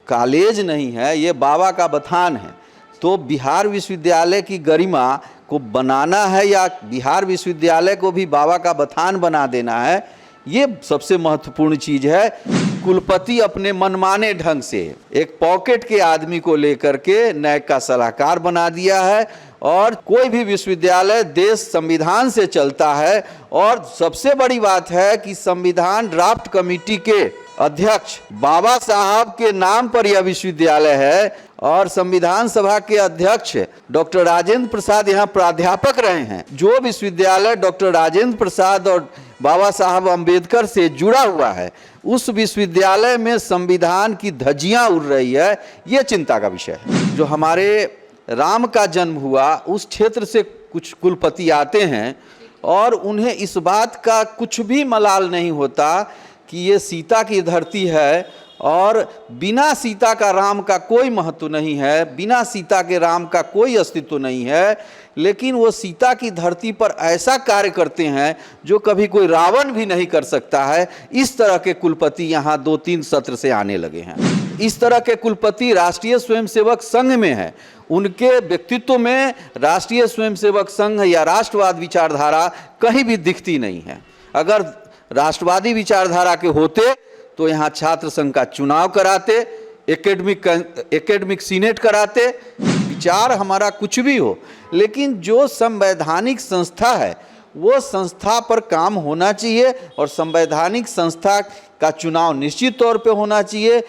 College नहीं है, ये बाबा का बथान है। तो बिहार विश्वविद्यालय की गरिमा को बनाना है या बिहार विश्वविद्यालय को भी बाबा का बथान बना देना है, ये सबसे महत्वपूर्ण चीज़ है। कुलपति अपने मनमाने ढंग से एक पॉकेट के आदमी को लेकर के नैक का सलाहकार बना दिया है। और कोई भी विश्वविद्यालय देश संविधान से चलता है। और सबसे बड़ी बात है कि संविधान ड्राफ्ट कमेटी के अध्यक्ष बाबा साहब के नाम पर यह विश्वविद्यालय है। और संविधान सभा के अध्यक्ष डॉक्टर राजेंद्र प्रसाद यहाँ प्राध्यापक रहे हैं। जो विश्वविद्यालय डॉक्टर राजेंद्र प्रसाद और बाबा साहब अंबेडकर से जुड़ा हुआ है, उस विश्वविद्यालय में संविधान की धज्जियां उड़ रही है, ये चिंता का विषय है। जो हमारे राम का जन्म हुआ उस क्षेत्र से कुछ कुलपति आते हैं और उन्हें इस बात का कुछ भी मलाल नहीं होता कि ये सीता की धरती है और बिना सीता का राम का कोई महत्व नहीं है, बिना सीता के राम का कोई अस्तित्व नहीं है। लेकिन वो सीता की धरती पर ऐसा कार्य करते हैं जो कभी कोई रावण भी नहीं कर सकता है। इस तरह के कुलपति यहाँ 2-3 सत्र से आने लगे हैं। इस तरह के कुलपति राष्ट्रीय स्वयंसेवक संघ में है। उनके व्यक्तित्व में राष्ट्रीय स्वयंसेवक संघ या राष्ट्रवाद विचारधारा कहीं भी दिखती नहीं है। अगर राष्ट्रवादी विचारधारा के होते तो यहाँ छात्र संघ का चुनाव कराते, एकेडमिक सीनेट कराते। विचार हमारा कुछ भी हो, लेकिन जो संवैधानिक संस्था है वो संस्था पर काम होना चाहिए और संवैधानिक संस्था का चुनाव निश्चित तौर पे होना चाहिए।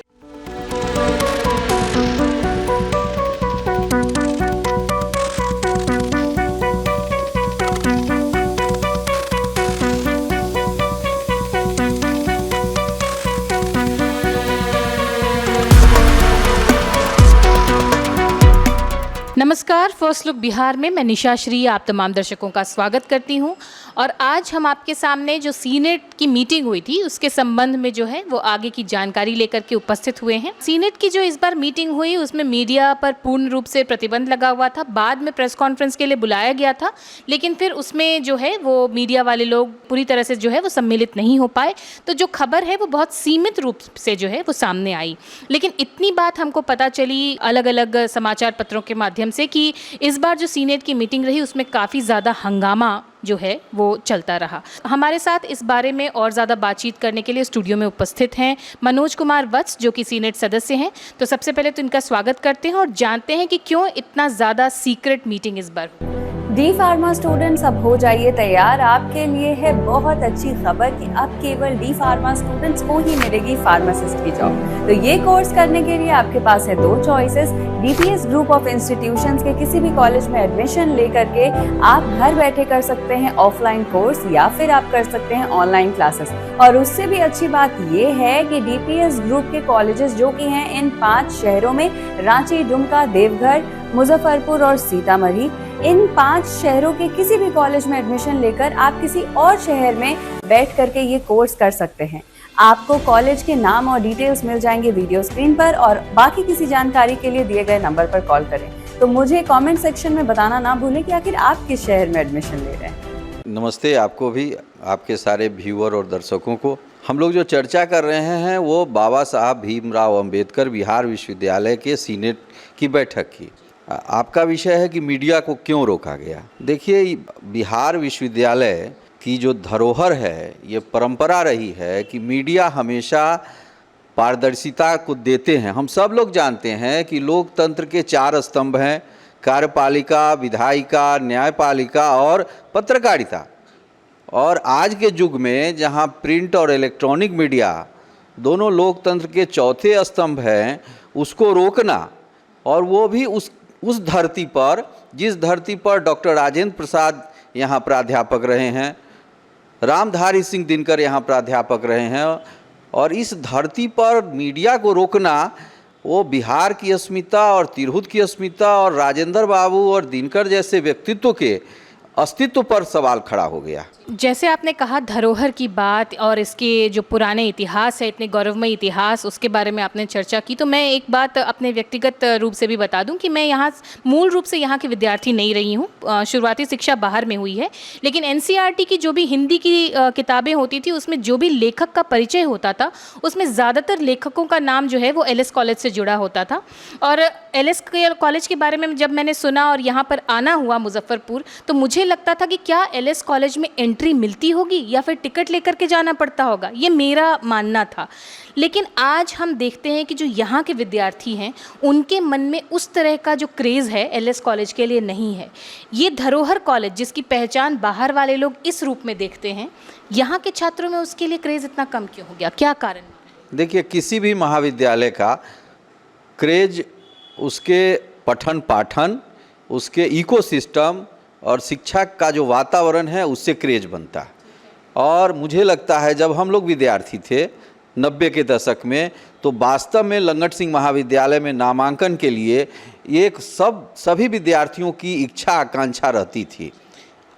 नमस्कार, फर्स्ट लुक बिहार में मैं निशा श्री आप तमाम दर्शकों का स्वागत करती हूं। और आज हम आपके सामने जो सीनेट की मीटिंग हुई थी उसके संबंध में जो है वो आगे की जानकारी लेकर के उपस्थित हुए हैं। सीनेट की जो इस बार मीटिंग हुई उसमें मीडिया पर पूर्ण रूप से प्रतिबंध लगा हुआ था। बाद में प्रेस कॉन्फ्रेंस के लिए बुलाया गया था, लेकिन फिर उसमें जो है वो मीडिया वाले लोग पूरी तरह से जो है वो सम्मिलित नहीं हो पाए। तो जो खबर है वो बहुत सीमित रूप से जो है वो सामने आई। लेकिन इतनी बात हमको पता चली अलग अलग समाचार पत्रों के माध्यम से कि इस बार जो सीनेट की मीटिंग रही उसमें काफ़ी ज़्यादा हंगामा जो है वो चलता रहा। हमारे साथ इस बारे में और ज़्यादा बातचीत करने के लिए स्टूडियो में उपस्थित हैं मनोज कुमार वत्स, जो कि सीनेट सदस्य हैं। तो सबसे पहले तो इनका स्वागत करते हैं और जानते हैं कि क्यों इतना ज़्यादा सीक्रेट मीटिंग इस बार हुई। डी फार्मा स्टूडेंट्स, अब हो जाइए तैयार। आपके लिए है बहुत अच्छी खबर कि अब केवल डी फार्मा स्टूडेंट्स को ही मिलेगी फार्मासिस्ट की जॉब। तो ये कोर्स करने के लिए आपके पास है 2 choices. DPS group of institutions के किसी भी कॉलेज में एडमिशन लेकर के आप घर बैठे कर सकते हैं ऑफलाइन कोर्स, या फिर आप कर सकते हैं ऑनलाइन क्लासेस। और उससे भी अच्छी बात ये है कि डीपीएस ग्रुप के कॉलेजेस जो कि हैं इन 5 शहरों में, रांची, दुमका, देवघर, मुजफ्फरपुर और सीतामढ़ी, इन 5 शहरों के किसी भी कॉलेज में एडमिशन लेकर आप किसी और शहर में बैठ करके ये कोर्स कर सकते हैं। आपको कॉलेज के नाम और डिटेल्स मिल जाएंगे वीडियो स्क्रीन पर, और बाकी किसी जानकारी के लिए दिए गए नंबर पर कॉल करें। तो मुझे कमेंट सेक्शन में बताना ना भूलें कि आखिर आप किस शहर में एडमिशन ले रहे हैं। नमस्ते आपको भी, आपके सारे व्यूअर और दर्शकों को। हम लोग जो चर्चा कर रहे हैं वो बाबा साहब भीमराव अंबेडकर बिहार विश्वविद्यालय के सीनेट की बैठक की। आपका विषय है कि मीडिया को क्यों रोका गया। देखिए, बिहार विश्वविद्यालय की जो धरोहर है, ये परंपरा रही है कि मीडिया हमेशा पारदर्शिता को देते हैं। हम सब लोग जानते हैं कि लोकतंत्र के 4 स्तंभ हैं, कार्यपालिका, विधायिका, न्यायपालिका और पत्रकारिता। और आज के युग में जहां प्रिंट और इलेक्ट्रॉनिक मीडिया दोनों लोकतंत्र के 4थे स्तंभ हैं, उसको रोकना, और वो भी उस धरती पर जिस धरती पर डॉक्टर राजेंद्र प्रसाद यहाँ प्राध्यापक रहे हैं, रामधारी सिंह दिनकर यहाँ प्राध्यापक रहे हैं, और इस धरती पर मीडिया को रोकना वो बिहार की अस्मिता और तिरहुत की अस्मिता और राजेंद्र बाबू और दिनकर जैसे व्यक्तित्व के अस्तित्व पर सवाल खड़ा हो गया। जैसे आपने कहा धरोहर की बात और इसके जो पुराने इतिहास है, इतने गौरवमय इतिहास, उसके बारे में आपने चर्चा की, तो मैं एक बात अपने व्यक्तिगत रूप से भी बता दूं कि मैं यहाँ मूल रूप से यहाँ की विद्यार्थी नहीं रही हूँ। शुरुआती शिक्षा बाहर में हुई है, लेकिन एनसीईआरटी की जो भी हिंदी की किताबें होती थी उसमें जो भी लेखक का परिचय होता था उसमें ज़्यादातर लेखकों का नाम जो है वो एलएस कॉलेज से जुड़ा होता था। और एलएस कॉलेज के बारे में जब मैंने सुना और यहाँ पर आना हुआ मुजफ्फरपुर, तो मुझे लगता था कि क्या एलएस कॉलेज में एंट्री मिलती होगी या फिर टिकट लेकर के जाना पड़ता होगा, ये मेरा मानना था। लेकिन आज हम देखते हैं कि जो यहाँ के विद्यार्थी हैं उनके मन में उस तरह का जो क्रेज़ है एलएस कॉलेज के लिए नहीं है। ये धरोहर कॉलेज जिसकी पहचान बाहर वाले लोग इस रूप में देखते हैं, यहाँ के छात्रों में उसके लिए क्रेज़ इतना कम क्यों हो गया, क्या कारण? देखिए, किसी भी महाविद्यालय का क्रेज उसके पठन पाठन, उसके इकोसिस्टम और शिक्षा का जो वातावरण है उससे क्रेज बनता है। और मुझे लगता है जब हम लोग विद्यार्थी थे 90 के दशक में, तो वास्तव में लंगट सिंह महाविद्यालय में नामांकन के लिए एक सभी विद्यार्थियों की इच्छा आकांक्षा रहती थी।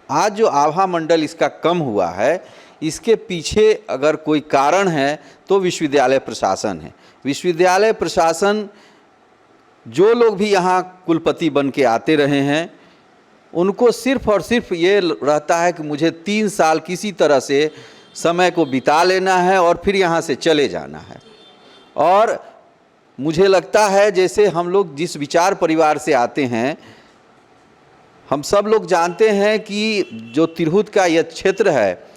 आज जो आभा मंडल इसका कम हुआ है, इसके पीछे अगर कोई कारण है तो विश्वविद्यालय प्रशासन है। विश्वविद्यालय प्रशासन, जो लोग भी यहाँ कुलपति बन के आते रहे हैं, उनको सिर्फ और सिर्फ ये रहता है कि मुझे 3 साल किसी तरह से समय को बिता लेना है और फिर यहाँ से चले जाना है। और मुझे लगता है जैसे हम लोग जिस विचार परिवार से आते हैं, हम सब लोग जानते हैं कि जो तिरहुत का यह क्षेत्र है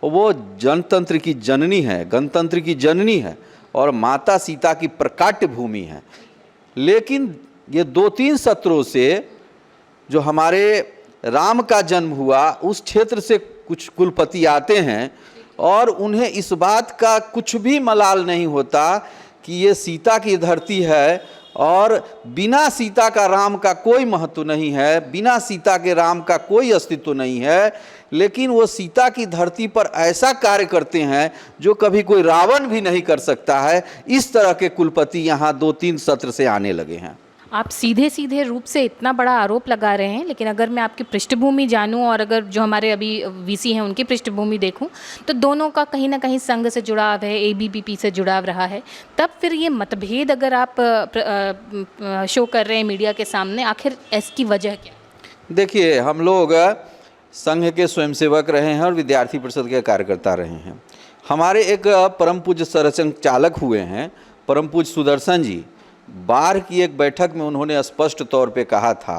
वो जनतंत्र की जननी है, गणतंत्र की जननी है और माता सीता की प्रकाट्य भूमि है। लेकिन ये 2-3 सत्रों से जो हमारे राम का जन्म हुआ उस क्षेत्र से कुछ कुलपति आते हैं और उन्हें इस बात का कुछ भी मलाल नहीं होता कि ये सीता की धरती है और बिना सीता का राम का कोई महत्व नहीं है, बिना सीता के राम का कोई अस्तित्व नहीं है। लेकिन वो सीता की धरती पर ऐसा कार्य करते हैं जो कभी कोई रावण भी नहीं कर सकता है। इस तरह के कुलपति यहाँ 2-3 सत्र से आने लगे हैं। आप सीधे सीधे रूप से इतना बड़ा आरोप लगा रहे हैं, लेकिन अगर मैं आपकी पृष्ठभूमि जानूं और अगर जो हमारे अभी वीसी हैं उनकी पृष्ठभूमि देखूं, तो दोनों का कहीं ना कहीं संघ से जुड़ाव है, एबीवीपी से जुड़ाव रहा है। तब फिर ये मतभेद अगर आप शो कर रहे हैं मीडिया के सामने, आखिर इसकी वजह क्या? देखिए, हम लोग संघ के स्वयंसेवक रहे हैं और विद्यार्थी परिषद के कार्यकर्ता रहे हैं। हमारे एक परम पूज्य सरसंघ चालक हुए हैं, परम पूज्य सुदर्शन जी। बार की एक बैठक में उन्होंने स्पष्ट तौर पे कहा था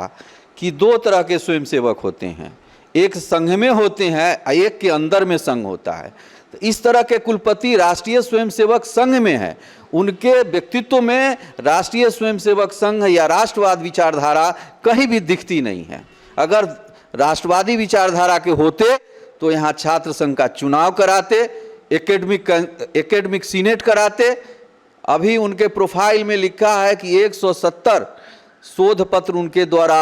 कि 2 तरह के स्वयंसेवक होते हैं, एक संघ में होते हैं, एक के अंदर में संघ होता है। तो इस तरह के कुलपति राष्ट्रीय स्वयंसेवक संघ में है, उनके व्यक्तित्व में राष्ट्रीय स्वयंसेवक संघ या राष्ट्रवाद विचारधारा कहीं भी दिखती नहीं है। अगर राष्ट्रवादी विचारधारा के होते तो यहाँ छात्र संघ का चुनाव कराते, एकेडमिक सीनेट कराते। अभी उनके प्रोफाइल में लिखा है कि 170 शोध पत्र उनके द्वारा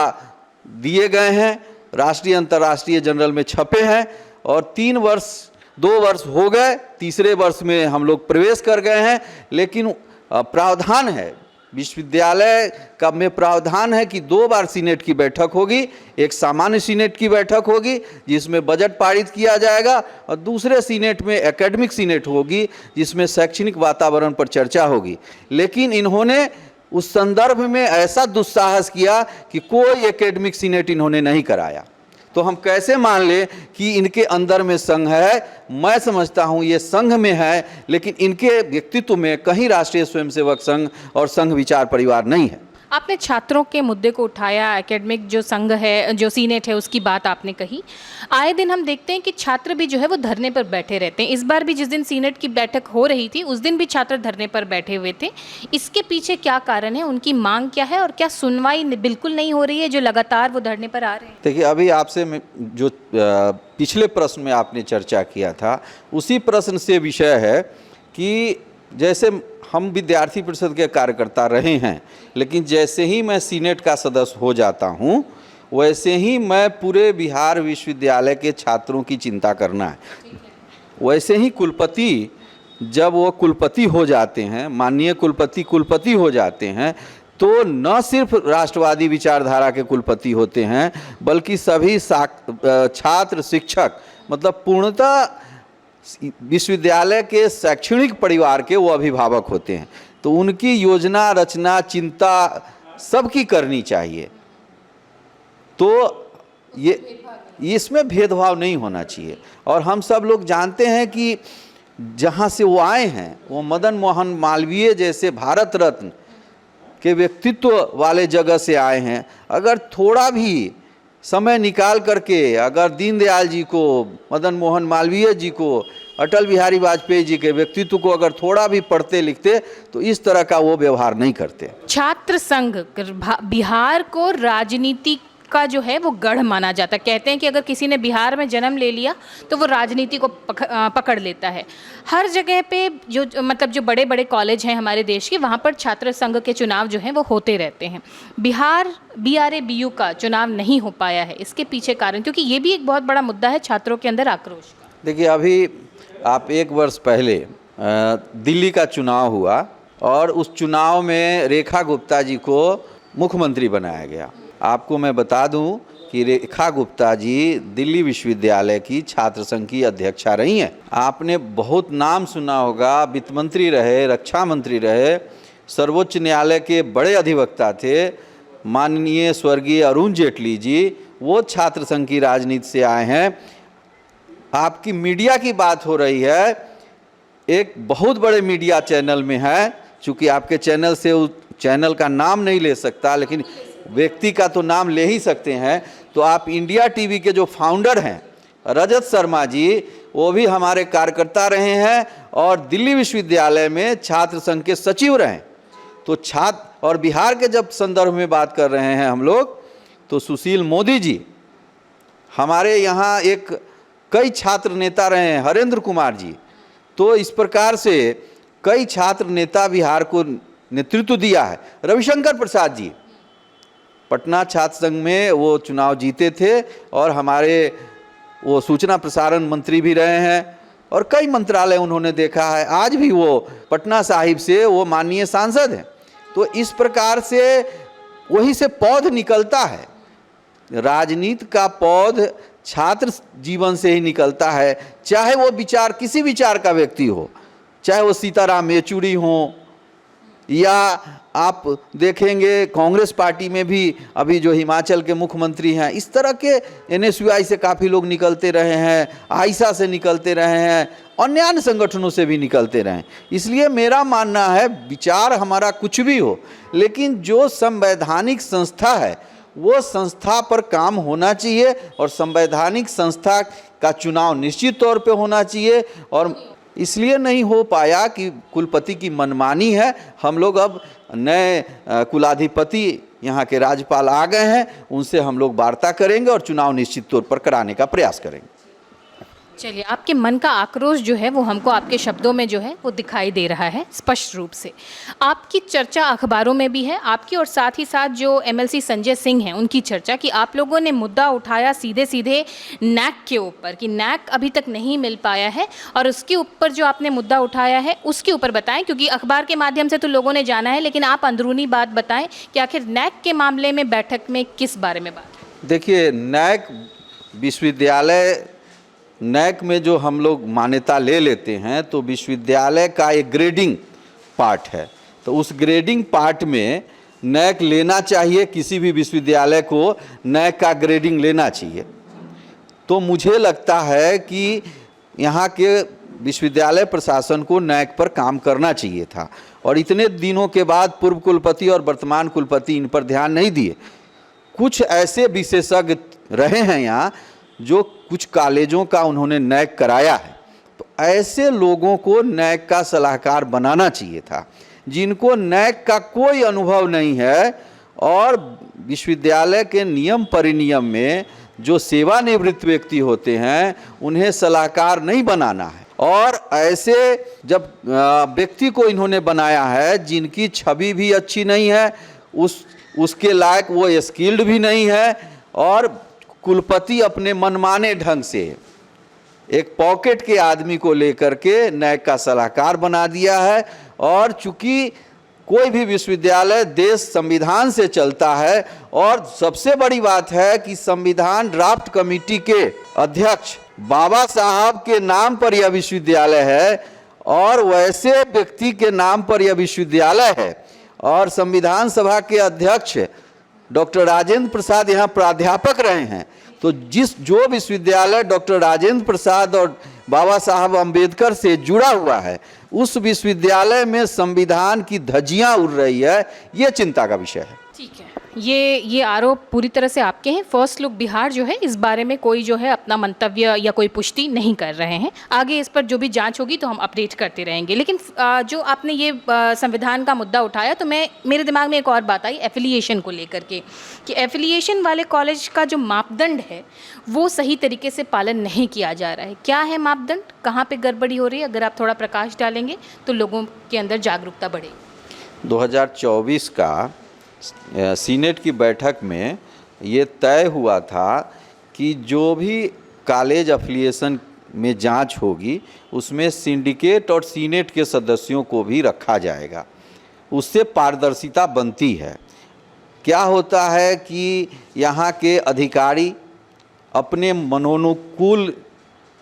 दिए गए हैं, राष्ट्रीय अंतर्राष्ट्रीय जर्नल में छपे हैं और 2 वर्ष हो गए, तीसरे वर्ष में हम लोग प्रवेश कर गए हैं। लेकिन प्रावधान है विश्वविद्यालय का में प्रावधान है कि 2 बार सीनेट की बैठक होगी, एक सामान्य सीनेट की बैठक होगी जिसमें बजट पारित किया जाएगा और दूसरे सीनेट में एकेडमिक सीनेट होगी जिसमें शैक्षणिक वातावरण पर चर्चा होगी। लेकिन इन्होंने उस संदर्भ में ऐसा दुस्साहस किया कि कोई एकेडमिक सीनेट इन्होंने नहीं कराया। तो हम कैसे मान लें कि इनके अंदर में संघ है? मैं समझता हूं ये संघ में है, लेकिन इनके व्यक्तित्व में कहीं राष्ट्रीय स्वयंसेवक संघ और संघ विचार परिवार नहीं है। आपने छात्रों के मुद्दे को उठाया, एकेडमिक जो संघ है, जो सीनेट है, उसकी बात आपने कही। आए दिन हम देखते हैं कि छात्र भी जो है वो धरने पर बैठे रहते हैं। इस बार भी जिस दिन सीनेट की बैठक हो रही थी उस दिन भी छात्र धरने पर बैठे हुए थे। इसके पीछे क्या कारण है, उनकी मांग क्या है और क्या सुनवाई बिल्कुल नहीं हो रही है जो लगातार वो धरने पर आ रहे हैं? देखिए, अभी आपसे जो पिछले प्रश्न में आपने चर्चा किया था उसी प्रश्न से विषय है कि जैसे हम विद्यार्थी परिषद के कार्यकर्ता रहे हैं, लेकिन जैसे ही मैं सीनेट का सदस्य हो जाता हूं वैसे ही मैं पूरे बिहार विश्वविद्यालय के छात्रों की चिंता करना है। वैसे ही कुलपति जब वो कुलपति हो जाते हैं, माननीय कुलपति हो जाते हैं, तो न सिर्फ राष्ट्रवादी विचारधारा के कुलपति होते हैं, बल्कि सभी छात्र शिक्षक मतलब पूर्णतः विश्वविद्यालय के शैक्षणिक परिवार के वो अभिभावक होते हैं। तो उनकी योजना रचना चिंता सबकी करनी चाहिए। तो ये इसमें भेदभाव नहीं होना चाहिए। और हम सब लोग जानते हैं कि जहाँ से वो आए हैं वो मदन मोहन मालवीय जैसे भारत रत्न के व्यक्तित्व वाले जगह से आए हैं। अगर थोड़ा भी समय निकाल करके अगर दीनदयाल जी को, मदन मोहन मालवीय जी को, अटल बिहारी वाजपेयी जी के व्यक्तित्व को अगर थोड़ा भी पढ़ते लिखते तो इस तरह का वो व्यवहार नहीं करते। छात्र संघ बिहार को राजनीति का जो है वो गढ़ माना जाता है। कहते हैं कि अगर किसी ने बिहार में जन्म ले लिया तो वो राजनीति को पकड़ लेता है। हर जगह पे जो मतलब जो बड़े बड़े कॉलेज हैं हमारे देश के, वहाँ पर छात्र संघ के चुनाव जो हैं वो होते रहते हैं। बिहार BRABU का चुनाव नहीं हो पाया है, इसके पीछे कारण, क्योंकि ये भी एक बहुत बड़ा मुद्दा है छात्रों के अंदर आक्रोश का। देखिए, अभी आप 1 वर्ष पहले दिल्ली का चुनाव हुआ और उस चुनाव में रेखा गुप्ता जी को मुख्यमंत्री बनाया गया। आपको मैं बता दूं कि रेखा गुप्ता जी दिल्ली विश्वविद्यालय की छात्र संघ की अध्यक्षा रही हैं। आपने बहुत नाम सुना होगा, वित्त मंत्री रहे, रक्षा मंत्री रहे, सर्वोच्च न्यायालय के बड़े अधिवक्ता थे, माननीय स्वर्गीय अरुण जेटली जी, वो छात्र संघ की राजनीति से आए हैं। आपकी मीडिया की बात हो रही है, एक बहुत बड़े मीडिया चैनल में है, चूँकि आपके चैनल से उस चैनल का नाम नहीं ले सकता, लेकिन व्यक्ति का तो नाम ले ही सकते हैं। तो आप इंडिया टीवी के जो फाउंडर हैं रजत शर्मा जी, वो भी हमारे कार्यकर्ता रहे हैं और दिल्ली विश्वविद्यालय में छात्र संघ के सचिव रहे। तो छात्र और बिहार के जब संदर्भ में बात कर रहे हैं हम लोग, तो सुशील मोदी जी हमारे यहाँ एक कई छात्र नेता रहे हैं, हरेंद्र कुमार जी। तो इस प्रकार से कई छात्र नेता बिहार को नेतृत्व दिया है। रविशंकर प्रसाद जी पटना छात्र संघ में वो चुनाव जीते थे और हमारे वो सूचना प्रसारण मंत्री भी रहे हैं और कई मंत्रालय उन्होंने देखा है। आज भी वो पटना साहिब से वो माननीय सांसद हैं। तो इस प्रकार से वहीं से पौध निकलता है, राजनीति का पौध छात्र जीवन से ही निकलता है। चाहे वो विचार किसी विचार का व्यक्ति हो, चाहे वो सीताराम येचुरी हो, या आप देखेंगे कांग्रेस पार्टी में भी अभी जो हिमाचल के मुख्यमंत्री हैं, इस तरह के NSUI से काफ़ी लोग निकलते रहे हैं, आइसा से निकलते रहे हैं, अन्य संगठनों से भी निकलते रहे हैं। इसलिए मेरा मानना है विचार हमारा कुछ भी हो, लेकिन जो संवैधानिक संस्था है वो संस्था पर काम होना चाहिए और संवैधानिक संस्था का चुनाव निश्चित तौर पे होना चाहिए। और इसलिए नहीं हो पाया कि कुलपति की मनमानी है। हम लोग अब नए कुलाधिपति यहाँ के राज्यपाल आ गए हैं, उनसे हम लोग वार्ता करेंगे और चुनाव निश्चित तौर पर कराने का प्रयास करेंगे। चलिए, आपके मन का आक्रोश जो है वो हमको आपके शब्दों में जो है वो दिखाई दे रहा है स्पष्ट रूप से। आपकी चर्चा अखबारों में भी है, आपकी और साथ ही साथ जो MLC संजय सिंह हैं उनकी चर्चा, कि आप लोगों ने मुद्दा उठाया सीधे सीधे NAC के ऊपर कि NAC अभी तक नहीं मिल पाया है, और उसके ऊपर जो आपने मुद्दा उठाया है उसके ऊपर बताएं, क्योंकि अखबार के माध्यम से तो लोगों ने जाना है, लेकिन आप अंदरूनी बात बताएं कि आखिर NAC के मामले में बैठक में किस बारे में बात है। देखिए, NAC विश्वविद्यालय NAC में जो हम लोग मान्यता ले लेते हैं तो विश्वविद्यालय का एक ग्रेडिंग पार्ट है। तो उस ग्रेडिंग पार्ट में NAC लेना चाहिए, किसी भी विश्वविद्यालय को NAC का ग्रेडिंग लेना चाहिए। तो मुझे लगता है कि यहाँ के विश्वविद्यालय प्रशासन को NAC पर काम करना चाहिए था, और इतने दिनों के बाद पूर्व कुलपति और वर्तमान कुलपति इन पर ध्यान नहीं दिए। कुछ ऐसे विशेषज्ञ रहे हैं यहाँ जो कुछ कॉलेजों का उन्होंने NAC कराया है, तो ऐसे लोगों को NAC का सलाहकार बनाना चाहिए था, जिनको NAC का कोई अनुभव नहीं है और विश्वविद्यालय के नियम परिनियम में जो सेवानिवृत्त व्यक्ति होते हैं उन्हें सलाहकार नहीं बनाना है। और ऐसे जब व्यक्ति को इन्होंने बनाया है जिनकी छवि भी अच्छी नहीं है, उसके लायक वो स्किल्ड भी नहीं है, और कुलपति अपने मनमाने ढंग से एक पॉकेट के आदमी को लेकर के NAC का सलाहकार बना दिया है। और चूंकि कोई भी विश्वविद्यालय देश संविधान से चलता है, और सबसे बड़ी बात है कि संविधान ड्राफ्ट कमेटी के अध्यक्ष बाबा साहब के नाम पर यह विश्वविद्यालय है और वैसे व्यक्ति के नाम पर यह विश्वविद्यालय है। और संविधान सभा के अध्यक्ष डॉक्टर राजेंद्र प्रसाद यहाँ प्राध्यापक रहे हैं। तो जो विश्वविद्यालय डॉक्टर राजेंद्र प्रसाद और बाबा साहब अंबेडकर से जुड़ा हुआ है, उस विश्वविद्यालय में संविधान की धज्जियां उड़ रही है, ये चिंता का विषय है। ठीक है, ये आरोप पूरी तरह से आपके हैं। फर्स्ट लुक बिहार जो है इस बारे में कोई जो है अपना मंतव्य या कोई पुष्टि नहीं कर रहे हैं। आगे इस पर जो भी जांच होगी तो हम अपडेट करते रहेंगे। लेकिन जो आपने ये संविधान का मुद्दा उठाया, तो मेरे दिमाग में एक और बात आई एफिलिएशन को लेकर के, कि एफिलिएशन वाले कॉलेज का जो मापदंड है वो सही तरीके से पालन नहीं किया जा रहा है। क्या है मापदंड, कहाँ पर गड़बड़ी हो रही है? अगर आप थोड़ा प्रकाश डालेंगे तो लोगों के अंदर जागरूकता बढ़ेगी। 2024 का सीनेट की बैठक में ये तय हुआ था कि जो भी कॉलेज एफिलिएशन में जांच होगी उसमें सिंडिकेट और सीनेट के सदस्यों को भी रखा जाएगा। उससे पारदर्शिता बनती है। क्या होता है कि यहाँ के अधिकारी अपने मनोनुकूल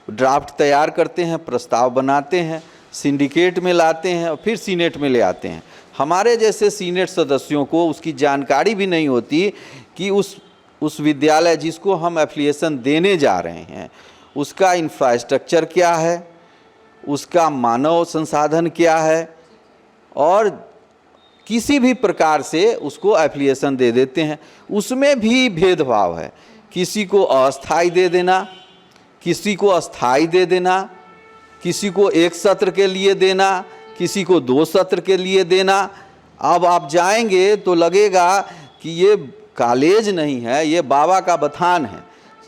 ड्राफ्ट तैयार करते हैं, प्रस्ताव बनाते हैं, सिंडिकेट में लाते हैं और फिर सीनेट में ले आते हैं। हमारे जैसे सीनेट सदस्यों को उसकी जानकारी भी नहीं होती कि उस विद्यालय जिसको हम एफिलिएशन देने जा रहे हैं उसका इंफ्रास्ट्रक्चर क्या है, उसका मानव संसाधन क्या है, और किसी भी प्रकार से उसको एफिलिएशन दे देते हैं। उसमें भी भेदभाव है, किसी को अस्थाई दे देना, किसी को अस्थाई दे देना, किसी को एक सत्र के लिए देना, किसी को 2 सत्र के लिए देना। अब आप जाएंगे तो लगेगा कि ये कॉलेज नहीं है, ये बाबा का बथान है।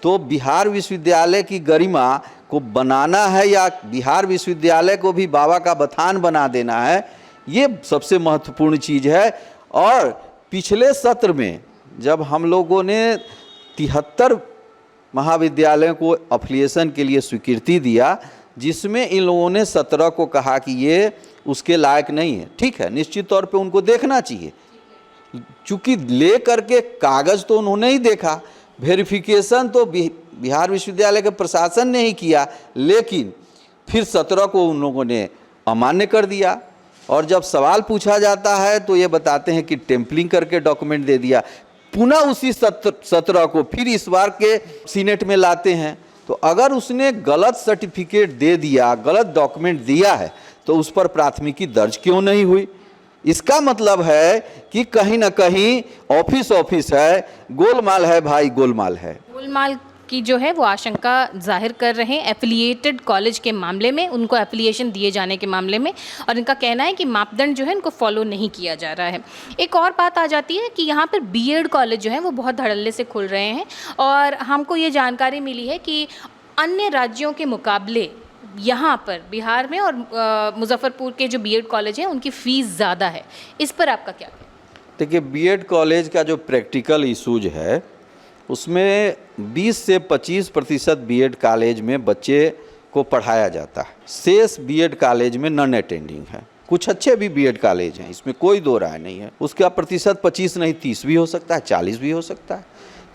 तो बिहार विश्वविद्यालय की गरिमा को बनाना है या बिहार विश्वविद्यालय को भी बाबा का बथान बना देना है, ये सबसे महत्वपूर्ण चीज़ है। और पिछले सत्र में जब हम लोगों ने 73 महाविद्यालयों को एफिलिएशन के लिए स्वीकृति दिया, जिसमें इन लोगों ने 17 को कहा कि ये उसके लायक नहीं है। ठीक है, निश्चित तौर पे उनको देखना चाहिए, चूँकि ले करके कागज़ तो उन्होंने ही देखा, वेरिफिकेशन तो बिहार विश्वविद्यालय के प्रशासन ने ही किया, लेकिन फिर 17 को उन लोगों ने अमान्य कर दिया। और जब सवाल पूछा जाता है तो ये बताते हैं कि टेम्पलिंग करके डॉक्यूमेंट दे दिया। पुनः उसी 17 को फिर इस बार के सीनेट में लाते हैं। तो अगर उसने गलत सर्टिफिकेट दे दिया, गलत डॉक्यूमेंट दिया है, तो उस पर प्राथमिकी दर्ज क्यों नहीं हुई? इसका मतलब है कि कहीं ना कहीं ऑफिस है, गोलमाल है भाई, गोलमाल है। गोलमाल की जो है वो आशंका जाहिर कर रहे हैं एफिलिएटेड कॉलेज के मामले में, उनको एफिलिएशन दिए जाने के मामले में, और इनका कहना है कि मापदंड जो है इनको फॉलो नहीं किया जा रहा है। एक और बात आ जाती है कि यहाँ पर बीएड कॉलेज जो है वो बहुत धड़ल्ले से खुल रहे हैं, और हमको ये जानकारी मिली है कि अन्य राज्यों के मुकाबले यहाँ पर बिहार में और मुजफ्फरपुर के जो बीएड कॉलेज हैं उनकी फ़ीस ज़्यादा है। इस पर आपका क्या कहना है? देखिए, बीएड कॉलेज का जो प्रैक्टिकल इशूज है उसमें 20 से 25% बीएड कॉलेज में बच्चे को पढ़ाया जाता है। शेष बीएड कॉलेज में नॉन अटेंडिंग है। कुछ अच्छे भी बीएड कॉलेज हैं, इसमें कोई दो राय नहीं है। उसका प्रतिशत 25 नहीं 30 भी हो सकता है, 40 भी हो सकता है।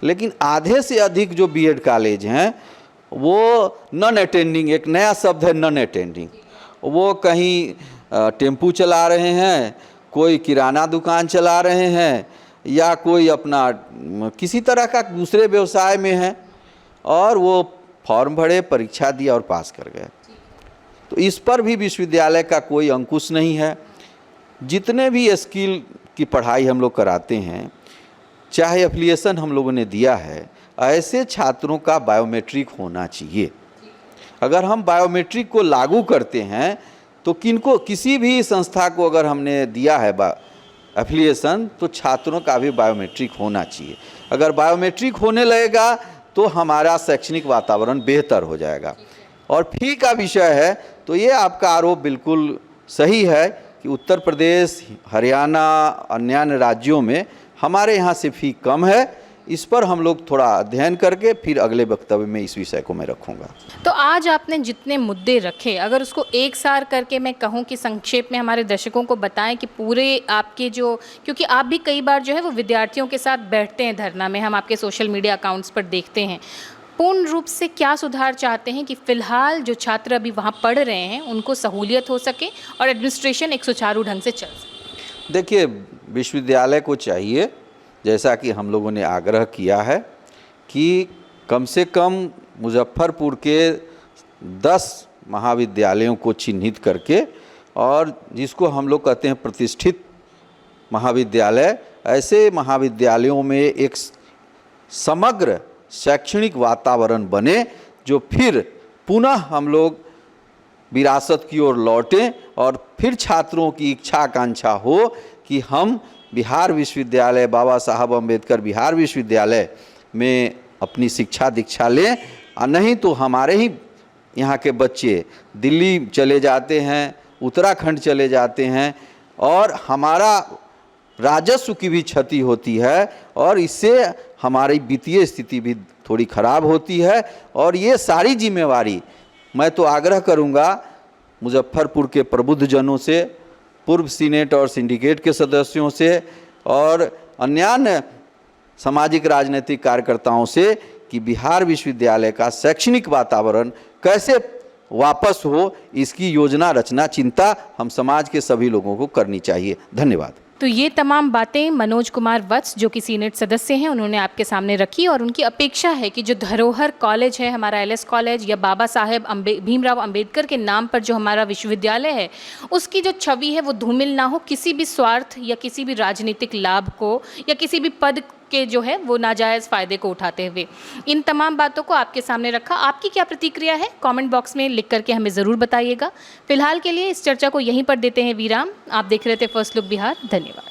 लेकिन आधे से अधिक जो बीएड कॉलेज हैं वो नॉन अटेंडिंग, एक नया शब्द है नॉन अटेंडिंग। वो कहीं टेम्पू चला रहे हैं, कोई किराना दुकान चला रहे हैं, या कोई अपना किसी तरह का दूसरे व्यवसाय में है, और वो फॉर्म भरे, परीक्षा दिया और पास कर गए। तो इस पर भी विश्वविद्यालय का कोई अंकुश नहीं है। जितने भी स्किल की पढ़ाई हम लोग कराते हैं, चाहे एफिलिएशन हम लोगों ने दिया है, ऐसे छात्रों का बायोमेट्रिक होना चाहिए। अगर हम बायोमेट्रिक को लागू करते हैं तो किसी भी संस्था को अगर हमने दिया है एफिलिएशन, तो छात्रों का भी बायोमेट्रिक होना चाहिए। अगर बायोमेट्रिक होने लगेगा तो हमारा शैक्षणिक वातावरण बेहतर हो जाएगा। और फी का विषय है तो ये आपका आरोप बिल्कुल सही है कि उत्तर प्रदेश, हरियाणा, अन्य राज्यों में हमारे यहाँ से फ़ी कम है, इस पर हम लोग थोड़ा अध्ययन करके फिर अगले वक्तव्य में इस विषय को मैं रखूँगा। तो आज आपने जितने मुद्दे रखे, अगर उसको एक सार करके मैं कहूँ कि संक्षेप में हमारे दर्शकों को बताएं कि पूरे आपके जो, क्योंकि आप भी कई बार जो है वो विद्यार्थियों के साथ बैठते हैं धरना में, हम आपके सोशल मीडिया अकाउंट्स पर देखते हैं, पूर्ण रूप से क्या सुधार चाहते हैं कि फ़िलहाल जो छात्र अभी वहाँ पढ़ रहे हैं उनको सहूलियत हो सके और एडमिनिस्ट्रेशन एक सुचारू ढंग से चल सके? देखिए, विश्वविद्यालय को चाहिए, जैसा कि हम लोगों ने आग्रह किया है, कि कम से कम मुजफ्फरपुर के 10 महाविद्यालयों को चिन्हित करके, और जिसको हम लोग कहते हैं प्रतिष्ठित महाविद्यालय, ऐसे महाविद्यालयों में एक समग्र शैक्षणिक वातावरण बने जो फिर पुनः हम लोग विरासत की ओर लौटें और फिर छात्रों की इच्छा आकांक्षा हो कि हम बिहार विश्वविद्यालय, बाबा साहब अम्बेडकर बिहार विश्वविद्यालय में अपनी शिक्षा दीक्षा लें, और नहीं तो हमारे ही यहाँ के बच्चे दिल्ली चले जाते हैं, उत्तराखंड चले जाते हैं, और हमारा राजस्व की भी क्षति होती है और इससे हमारी वित्तीय स्थिति भी थोड़ी खराब होती है। और ये सारी जिम्मेवारी मैं तो आग्रह करूँगा मुजफ्फरपुर के प्रबुद्धजनों से, पूर्व सीनेट और सिंडिकेट के सदस्यों से और अन्य सामाजिक राजनीतिक कार्यकर्ताओं से कि बिहार विश्वविद्यालय का शैक्षणिक वातावरण कैसे वापस हो, इसकी योजना रचना चिंता हम समाज के सभी लोगों को करनी चाहिए। धन्यवाद। तो ये तमाम बातें मनोज कुमार वत्स जो कि सीनेट सदस्य हैं उन्होंने आपके सामने रखी, और उनकी अपेक्षा है कि जो धरोहर कॉलेज है हमारा एलएस कॉलेज या बाबा साहेब भीमराव अंबेडकर के नाम पर जो हमारा विश्वविद्यालय है, उसकी जो छवि है वो धूमिल ना हो किसी भी स्वार्थ या किसी भी राजनीतिक लाभ को या किसी भी पद के जो है वो नाजायज़ फ़ायदे को उठाते हुए। इन तमाम बातों को आपके सामने रखा। आपकी क्या प्रतिक्रिया है कमेंट बॉक्स में लिख करके हमें ज़रूर बताइएगा। फिलहाल के लिए इस चर्चा को यहीं पर देते हैं विराम। आप देख रहे थे फर्स्ट लुक बिहार। धन्यवाद।